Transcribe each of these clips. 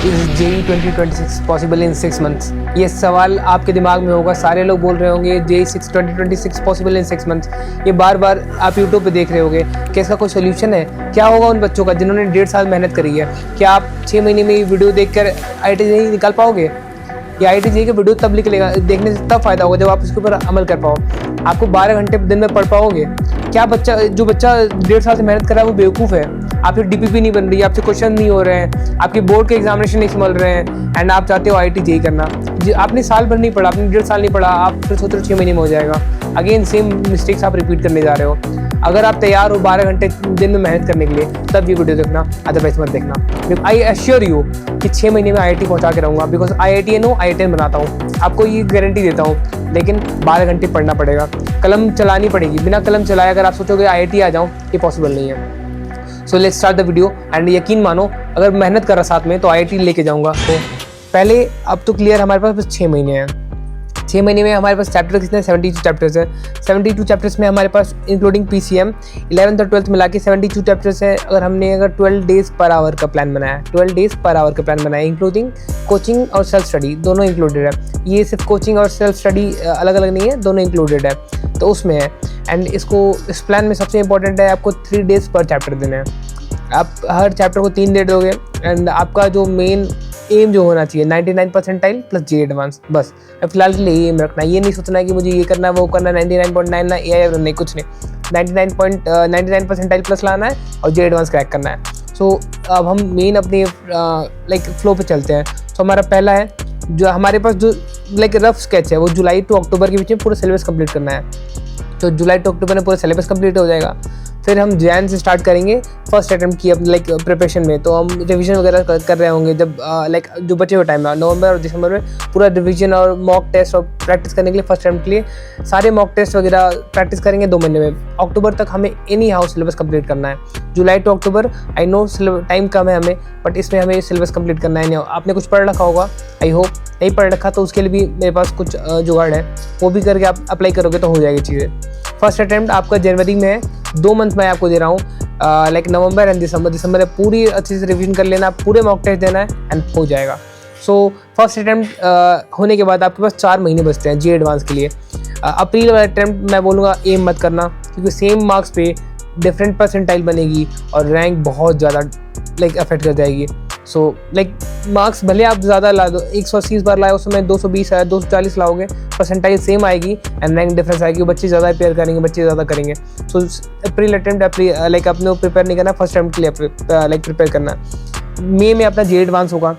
Is JEE 2026 possible in 6 months? ये सवाल आपके दिमाग में होगा, सारे लोग बोल रहे होंगे जेई 2026 पॉसिबल इन 6 मंथ्स। ये बार बार आप यूट्यूब पे देख रहे होंगे कि इसका कोई सोल्यूशन है? क्या होगा उन बच्चों का जिन्होंने 1.5 साल मेहनत करी है? क्या आप 6 महीने में वीडियो देखकर IIT जेई निकाल पाओगे? या IIT जेई का वीडियो तब निकलेगा, देखने से तब फायदा होगा जब आप उसके ऊपर अमल कर पाओ। आपको 12 घंटे दिन में पढ़ पाओगे? क्या बच्चा, जो बच्चा 1.5 साल से मेहनत कर रहा है वो बेवकूफ़ है? आपकी DPP नहीं बन रही, आपसे क्वेश्चन नहीं हो रहे हैं, आपके बोर्ड के एग्जामिनेशन नहीं संभल रहे हैं, एंड आप चाहते हो IIT जेई करना। आपने साल भर नहीं पढ़ा, आपने 1.5 साल नहीं पढ़ा, आप फिर सोच रहे हो 6 महीने में हो जाएगा। अगेन सेम मिस्टेक्स आप रिपीट करने जा रहे हो। अगर आप तैयार हो 12 घंटे दिन में मेहनत करने के लिए, तब ये वीडियो देखना, अदरवाइज मत देखना। आई एश्योर यू कि 6 महीने में IIT पहुंचा के रहूँगा, बिकॉज IITian हूँ, IITian बनाता हूँ, आपको ये गारंटी देता हूँ। लेकिन 12 घंटे पढ़ना पड़ेगा, कलम चलानी पड़ेगी। बिना कलम चलाए अगर आप सोचोगे IIT आ जाऊँ, ये पॉसिबल नहीं है। So let's start the video and यकीन मानो, अगर मेहनत कर रहा साथ में तो IIT लेके जाऊँगा। तो पहले अब तो क्लियर, हमारे पास बस 6 महीने हैं। 6 महीने में हमारे पास चैप्टर कितने? 72 चैप्टर्स हैं। 72 चैप्टर्स में हमारे पास इंक्लूडिंग PCM 11th और 12th मिला के 72 चैप्टर्स हैं। अगर 12 डेज पर आवर का प्लान बनाया, 12 डेज पर आवर का प्लान बनाया, इंक्लूडिंग कोचिंग और सेल्फ स्टडी, दोनों इंक्लूडेड है। ये सिर्फ कोचिंग और सेल्फ स्टडी अलग अलग नहीं है, दोनों इंक्लूडेड है, तो उसमें है। एंड इस प्लान में सबसे इंपॉर्टेंट है, आपको 3 डेज पर चैप्टर देना है। आप हर चैप्टर को 3 डेज दोगे, एंड आपका जो मेन एम जो होना चाहिए 99 परसेंटाइल प्लस जे एडवांस, बस फिलहाल के लिए एम रखना है। ये नहीं सोचना है कि मुझे ये करना है वो करना है, 99.9 ना नहीं, कुछ नहीं, 99 परसेंटाइल प्लस लाना है और जे एडवांस क्रैक करना है। सो अब हम मेन अपने फ्लो पे चलते हैं। सो हमारा पहला है, जो हमारे पास जो रफ स्केच है, वो जुलाई टू अक्टूबर के बीच में पूरा सिलेबस कंप्लीट करना है। तो जुलाई टू अक्टूबर में पूरा सिलेबस कंप्लीट हो जाएगा। फिर हम जैन से स्टार्ट करेंगे फर्स्ट अटेम्प्ट की प्रिपरेशन में। तो हम रिवीजन वगैरह कर रहे होंगे, जब जो बचे हुए टाइम है नवंबर और दिसंबर में पूरा रिवीजन और मॉक टेस्ट और प्रैक्टिस करने के लिए फर्स्ट अटेम्प्ट के लिए सारे मॉक टेस्ट वगैरह प्रैक्टिस करेंगे 2 महीने में। अक्टूबर तक हमें एनी हाउ सिलेबस कंप्लीट करना है। July to October, I know time कम है हमें, बट इसमें हमें सिलेबस कंप्लीट करना है। आपने कुछ पढ़ रखा होगा, आई होप। नहीं पढ़ रखा तो उसके लिए भी मेरे पास कुछ जुगाड़ है, वो भी करके आप अप्लाई करोगे तो हो जाएगी चीज़ें। फर्स्ट अटेम्प्ट आपका जनवरी में है, 2 मंथ में आपको दे रहा हूँ, नवंबर एंड दिसंबर में पूरी अच्छे से रिवीजन कर लेना, पूरे मॉक टेस्ट देना है एंड हो जाएगा। सो फर्स्ट अटेम्प्ट होने के बाद आपके पास 4 महीने बचते हैं जे एडवांस के लिए। अप्रैल वाला अटेम्प्ट मैं बोलूँगा एम मत करना, क्योंकि सेम मार्क्स पे डिफरेंट परसेंटाइल बनेगी और रैंक बहुत ज़्यादा अफेक्ट कर जाएगी। सो मार्क्स भले आप ज़्यादा ला दो, 180 बार लाए, उस समय 220 आया, 240 लाओगे, परसेंटाइल सेम आएगी एंड रैंक डिफरेंस आएगी। बच्चे ज़्यादा प्रिपेयर करेंगे, बच्चे ज़्यादा करेंगे। सो अप्रैल अटेम्प्ट अपने प्रिपेयर नहीं करना, फर्स्ट अटेम्प्ट के लिए प्रिपेयर करना। मई में अपना जे एडवांस होगा,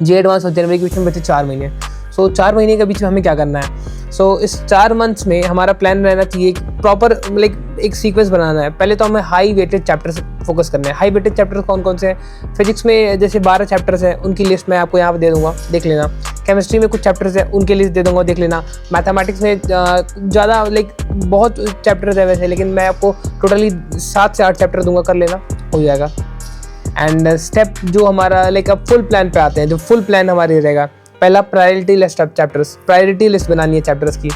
जे एडवांस और जनवरी के बीच में बचे 4 महीने। सो 4 महीने के बीच में हमें क्या करना है? सो इस 4 मंथ्स में हमारा प्लान रहना चाहिए, प्रॉपर एक सीक्वेंस बनाना है। पहले तो हमें हाई वेटेड चैप्टर्स फोकस करना है। हाई वेटेड चैप्टर्स कौन कौन से हैं? फिजिक्स में जैसे 12 चैप्टर्स हैं, उनकी लिस्ट मैं आपको यहाँ पे दे दूंगा, देख लेना। केमिस्ट्री में कुछ चैप्टर्स हैं, उनकी लिस्ट दे दूंगा, देख लेना। मैथमेटिक्स में ज़्यादा बहुत चैप्टर्स है वैसे, लेकिन मैं आपको टोटली 7 से 8 चैप्टर दूंगा, कर लेना, हो जाएगा। एंड स्टेप जो हमारा अब फुल प्लान पे आते हैं, जो फुल प्लान हमारे रहेगा। पहला, priority list of chapters, priority list बनानी है चैप्टर्स की।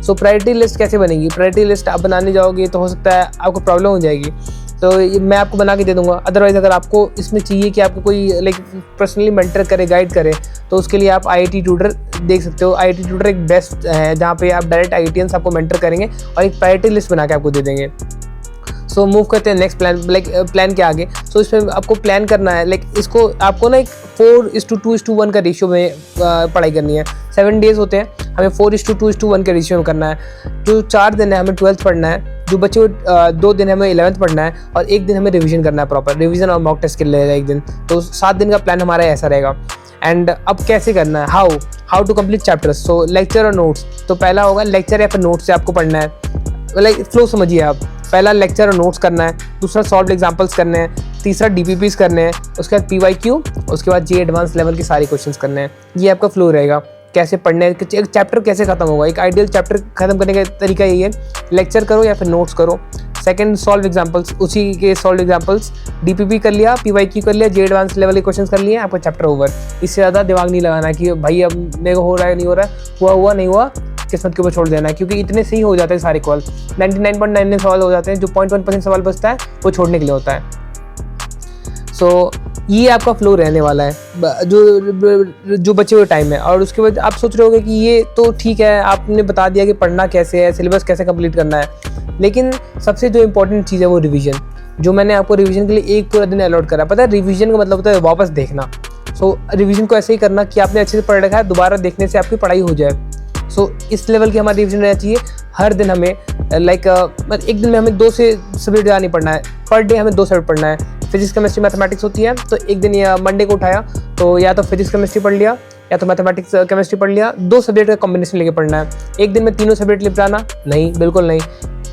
सो प्रायोरिटी लिस्ट कैसे बनेगी? प्रायोरिटी लिस्ट आप बनाने जाओगे तो हो सकता है आपको प्रॉब्लम हो जाएगी, तो मैं आपको बना के दे दूंगा। अदरवाइज अगर आपको इसमें चाहिए कि आपको कोई पर्सनली मेंटर करे, गाइड करे, तो उसके लिए आप IIT ट्यूटर देख सकते हो। IIT ट्यूटर एक बेस्ट है, जहाँ पे आप डायरेक्ट IITians आपको मेंटर करेंगे और एक प्रायोरिटी लिस्ट बना के आपको दे देंगे। सो मूव करते हैं नेक्स्ट प्लान के आगे। सो इसमें आपको प्लान करना है, इसको आपको ना 4:2:1 का रेशियो में पढ़ाई करनी है। 7 डेज होते हैं, हमें 4:2:1 के रेशियो में करना है। जो 4 दिन है हमें 12th पढ़ना है, जो बच्चे 2 दिन हमें 11th पढ़ना है, और 1 दिन हमें रिवीजन करना है, प्रॉपर रिवीजन और मॉक टेस्ट के लिए रहेगा 1 दिन। तो 7 दिन का प्लान हमारा ऐसा रहेगा। एंड अब कैसे करना है, how to complete chapters. So lecture और नोट्स, तो पहला होगा लेक्चर या फिर नोट्स से आपको पढ़ना है। फ्लो समझिए आप, पहला लेक्चर और नोट्स करना है, दूसरा सॉल्व एग्जाम्पल्स करने हैं, तीसरा DPPs करने हैं, उसके बाद PYQ, उसके बाद जे एडवांस लेवल के सारे क्वेश्चंस करने हैं। ये आपका फ्लो रहेगा, कैसे पढ़ने, एक चैप्टर कैसे खत्म होगा। एक आइडियल चैप्टर खत्म करने का तरीका यही है, लेक्चर करो या फिर नोट्स करो। सेकंड, सॉल्व एग्जाम्पल्स, उसी के सॉल्व एग्जाम्पल्स, DPP कर लिया, PYQ कर लिया, जे एडवांस लेवल के क्वेश्चन कर लिए, आपका चैप्टर ओवर। इससे ज़्यादा दिमाग नहीं लगाना कि भाई अब मेरे को हो रहा है नहीं हो रहा है, हुआ नहीं हुआ, किस्मत के ऊपर छोड़ देना है, क्योंकि इतने सही हो जाते हैं सारे कॉल। 99.99 सवाल हो जाते हैं, जो 0.1% सवाल बचता है वो छोड़ने के लिए होता है। सो ये आपका फ्लो रहने वाला है जो बचे हुए टाइम है। और उसके बाद आप सोच रहे होगे कि ये तो ठीक है, आपने बता दिया कि पढ़ना कैसे है, सिलेबस कैसे कंप्लीट करना है, लेकिन सबसे जो इंपॉर्टेंट चीज़ है वो रिवीजन। जो मैंने आपको रिवीजन के लिए एक पूरा दिन अलॉट करा, पता है रिवीजन का मतलब होता है वापस देखना। सो रिवीजन को ऐसे ही करना कि आपने अच्छे से पढ़ रखा है, दोबारा देखने से आपकी पढ़ाई हो जाए। सो इस लेवल की हमारी रिवीजन रहना चाहिए। हर दिन हमें एक दिन में हमें 2 से सब्जेक्ट ज़्यादा नहीं पढ़ना है, पर डे हमें 2 सब्जेक्ट पढ़ना है। फिजिक्स केमिस्ट्री मैथमेटिक्स होती है, तो एक दिन या मंडे को उठाया तो या तो फिजिक्स केमिस्ट्री पढ़ लिया या तो मैथमेटिक्स केमिस्ट्री पढ़ लिया। 2 सब्जेक्ट का कॉम्बिनेशन लेके पढ़ना है। एक दिन में तीनों सब्जेक्ट निपटाना नहीं, बिल्कुल नहीं,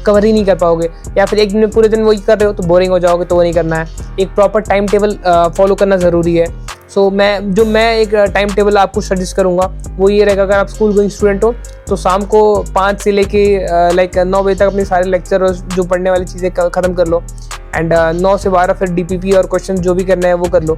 कवर ही नहीं कर पाओगे। या फिर एक दिन में पूरे दिन वही कर रहे हो तो बोरिंग हो जाओगे, तो वो नहीं करना है। एक प्रॉपर टाइम टेबल फॉलो करना ज़रूरी है। सो मैं एक टाइम टेबल आपको सजेस्ट करूँगा वो ये रहेगा, अगर आप स्कूल गोइंग स्टूडेंट हो तो शाम को 5 से लेके 9 बजे तक अपने सारे लेक्चर और जो पढ़ने वाली चीज़ें ख़त्म कर लो। एंड 9 से 12 फिर DPP और क्वेश्चन जो भी करना है वो कर लो।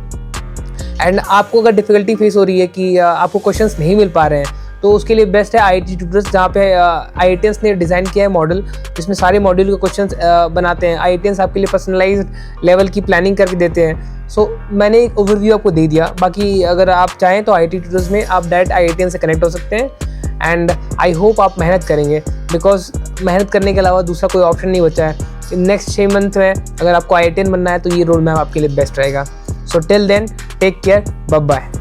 एंड आपको अगर डिफ़िकल्टी फेस हो रही है कि आपको क्वेश्चंस नहीं मिल पा रहे हैं, तो उसके लिए बेस्ट है IIT ट्यूटर्स, जहाँ पे IITians ने डिज़ाइन किया है मॉडल, जिसमें सारे मॉड्यूल के क्वेश्चंस बनाते हैं। IITians आपके लिए पर्सनलाइज्ड लेवल की प्लानिंग करके देते हैं। सो मैंने एक ओवरव्यू आपको दे दिया, बाकी अगर आप चाहें तो IIT ट्यूटर्स में आप डायरेक्ट IITians से कनेक्ट हो सकते हैं। एंड आई होप आप मेहनत करेंगे, बिकॉज मेहनत करने के अलावा दूसरा कोई ऑप्शन नहीं बचा है। नेक्स्ट 6 मंथ में अगर आपको IITian बनना है तो ये रोड मैप आपके लिए बेस्ट रहेगा। So till then take care, bye bye.